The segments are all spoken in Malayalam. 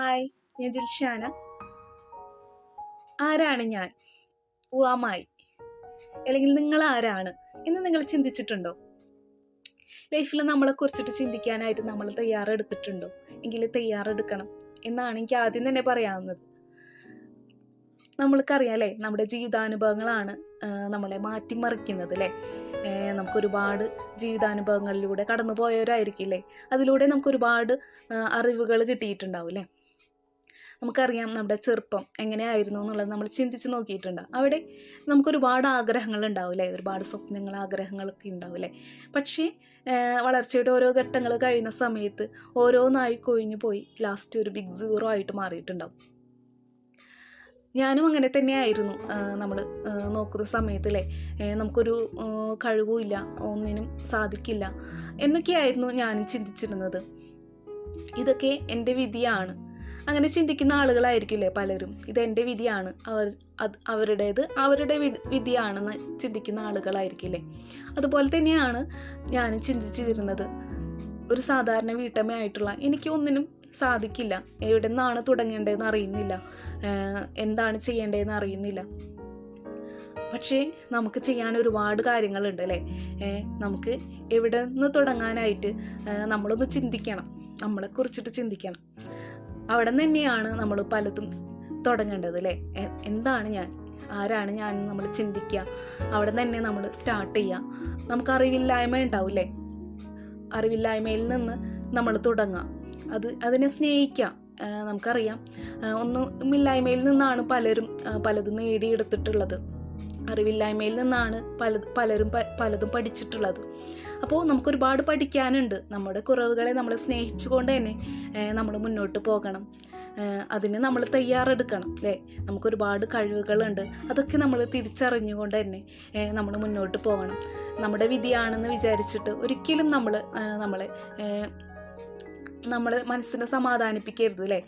ഹായ്, ഞാൻ ജിൽഷാന. ആരാണ് ഞാൻ? ഉവാമായി അല്ലെങ്കിൽ നിങ്ങൾ ആരാണ് എന്ന് നിങ്ങൾ ചിന്തിച്ചിട്ടുണ്ടോ? ലൈഫിൽ നമ്മളെ കുറിച്ചിട്ട് ചിന്തിക്കാനായിട്ട് നമ്മൾ തയ്യാറെടുത്തിട്ടുണ്ടോ? എങ്കിൽ തയ്യാറെടുക്കണം എന്നാണ് എനിക്ക് ആദ്യം തന്നെ പറയാവുന്നത്. നമ്മൾക്കറിയാം അല്ലേ, നമ്മുടെ ജീവിതാനുഭവങ്ങളാണ് നമ്മളെ മാറ്റിമറിക്കുന്നത് അല്ലേ. നമുക്കൊരുപാട് ജീവിതാനുഭവങ്ങളിലൂടെ കടന്നു പോയവരായിരിക്കില്ലേ, അതിലൂടെ നമുക്കൊരുപാട് അറിവുകൾ കിട്ടിയിട്ടുണ്ടാവും അല്ലേ. നമുക്കറിയാം നമ്മുടെ ചെറുപ്പം എങ്ങനെയായിരുന്നു എന്നുള്ളത് നമ്മൾ ചിന്തിച്ച് നോക്കിയിട്ടുണ്ട്. അവിടെ നമുക്കൊരുപാട് ആഗ്രഹങ്ങൾ ഉണ്ടാവും അല്ലേ, ഒരുപാട് സ്വപ്നങ്ങൾ ആഗ്രഹങ്ങളൊക്കെ ഉണ്ടാവും അല്ലേ. പക്ഷേ വളർച്ചയുടെ ഓരോ ഘട്ടങ്ങൾ കഴിയുന്ന സമയത്ത് ഓരോന്നായി കൊഴിഞ്ഞു പോയി ലാസ്റ്റ് ഒരു ബിഗ് സീറോ ആയിട്ട് മാറിയിട്ടുണ്ടാവും. ഞാനും അങ്ങനെ തന്നെയായിരുന്നു. നമ്മൾ നോക്കുന്ന സമയത്തല്ലേ, നമുക്കൊരു കഴിവുമില്ല, ഒന്നിനും സാധിക്കില്ല എന്നൊക്കെയായിരുന്നു ഞാനും ചിന്തിച്ചിരുന്നത്. ഇതൊക്കെ എൻ്റെ വിധിയാണ്, അങ്ങനെ ചിന്തിക്കുന്ന ആളുകളായിരിക്കില്ലേ പലരും. ഇതെൻ്റെ വിധിയാണ്, അവരുടെ വിധിയാണെന്ന് ചിന്തിക്കുന്ന ആളുകളായിരിക്കില്ലേ. അതുപോലെ തന്നെയാണ് ഞാനും ചിന്തിച്ചിരുന്നത്. ഒരു സാധാരണ വീട്ടമ്മയായിട്ടുള്ള എനിക്ക് ഒന്നിനും സാധിക്കില്ല, എവിടെ നിന്നാണ് തുടങ്ങേണ്ടതെന്ന് അറിയുന്നില്ല, എന്താണ് ചെയ്യേണ്ടതെന്ന് അറിയുന്നില്ല. പക്ഷേ നമുക്ക് ചെയ്യാൻ ഒരുപാട് കാര്യങ്ങളുണ്ട് അല്ലേ. നമുക്ക് എവിടെ നിന്ന് തുടങ്ങാനായിട്ട് നമ്മളൊന്ന് ചിന്തിക്കണം, നമ്മളെക്കുറിച്ചിട്ട് ചിന്തിക്കണം. അവിടെ നിന്ന് തന്നെയാണ് നമ്മൾ പലതും തുടങ്ങേണ്ടത് അല്ലേ. എന്താണ് ഞാൻ, ആരാണ് ഞാൻ നമ്മൾ ചിന്തിക്കുക. അവിടെ നിന്ന് തന്നെ നമ്മൾ സ്റ്റാർട്ട് ചെയ്യുക. നമുക്ക് അറിവില്ലായ്മ ഉണ്ടാവില്ലേ, അറിവില്ലായ്മയിൽ നിന്ന് നമ്മൾ തുടങ്ങാം, അതിനെ സ്നേഹിക്കാം. നമുക്കറിയാം, ഒന്നുമില്ലായ്മയിൽ നിന്നാണ് പലതും നേടിയെടുത്തിട്ടുള്ളത്. അറിവില്ലായ്മയിൽ നിന്നാണ് പലതും പഠിച്ചിട്ടുള്ളത്. അപ്പോൾ നമുക്കൊരുപാട് പഠിക്കാനുണ്ട്. നമ്മുടെ കുറവുകളെ നമ്മൾ സ്നേഹിച്ചുകൊണ്ട് തന്നെ നമ്മൾ മുന്നോട്ട് പോകണം. അതിന് നമ്മൾ തയ്യാറെടുക്കണം അല്ലേ. നമുക്കൊരുപാട് കഴിവുകളുണ്ട്, അതൊക്കെ നമ്മൾ തിരിച്ചറിഞ്ഞുകൊണ്ട് തന്നെ നമ്മൾ മുന്നോട്ട് പോകണം. നമ്മുടെ വിധിയാണെന്ന് വിചാരിച്ചിട്ട് ഒരിക്കലും നമ്മളെ മനസ്സിനെ സമാധാനിപ്പിക്കരുത് അല്ലേ.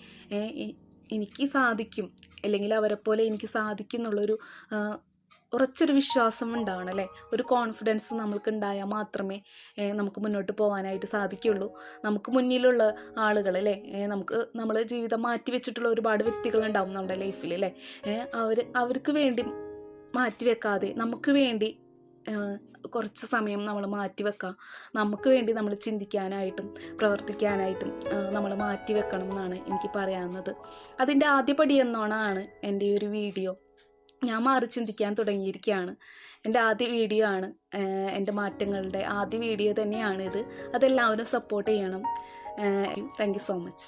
എനിക്ക് സാധിക്കും, അല്ലെങ്കിൽ അവരെപ്പോലെ എനിക്ക് സാധിക്കും എന്നുള്ളൊരു ഉറച്ചൊരു വിശ്വാസം ഉണ്ടാവണം അല്ലേ. ഒരു കോൺഫിഡൻസ് നമ്മൾക്ക് ഉണ്ടായാൽ മാത്രമേ നമുക്ക് മുന്നോട്ട് പോകാനായിട്ട് സാധിക്കുള്ളൂ. നമുക്ക് മുന്നിലുള്ള ആളുകൾ അല്ലേ, നമ്മൾ ജീവിതം മാറ്റി വെച്ചിട്ടുള്ള ഒരുപാട് വ്യക്തികളുണ്ടാവും നമ്മുടെ ലൈഫിൽ അല്ലേ. അവർക്ക് വേണ്ടി മാറ്റിവെക്കാതെ നമുക്ക് വേണ്ടി കുറച്ച് സമയം നമ്മൾ മാറ്റിവെക്കാം. നമുക്ക് വേണ്ടി നമ്മൾ ചിന്തിക്കാനായിട്ടും പ്രവർത്തിക്കാനായിട്ടും നമ്മൾ മാറ്റിവെക്കണം എന്നാണ് എനിക്ക് പറയാവുന്നത്. അതിൻ്റെ ആദ്യപടി എന്നോണമാണ് എൻ്റെ ഈ ഒരു വീഡിയോ. ഞാൻ മാറി ചിന്തിക്കാൻ തുടങ്ങിയിരിക്കുകയാണ്. എൻ്റെ ആദ്യ വീഡിയോ ആണ്, എൻ്റെ മാറ്റങ്ങളുടെ ആദ്യ വീഡിയോ തന്നെയാണിത്. അതെല്ലാവരും സപ്പോർട്ട് ചെയ്യണം. Thank you so much.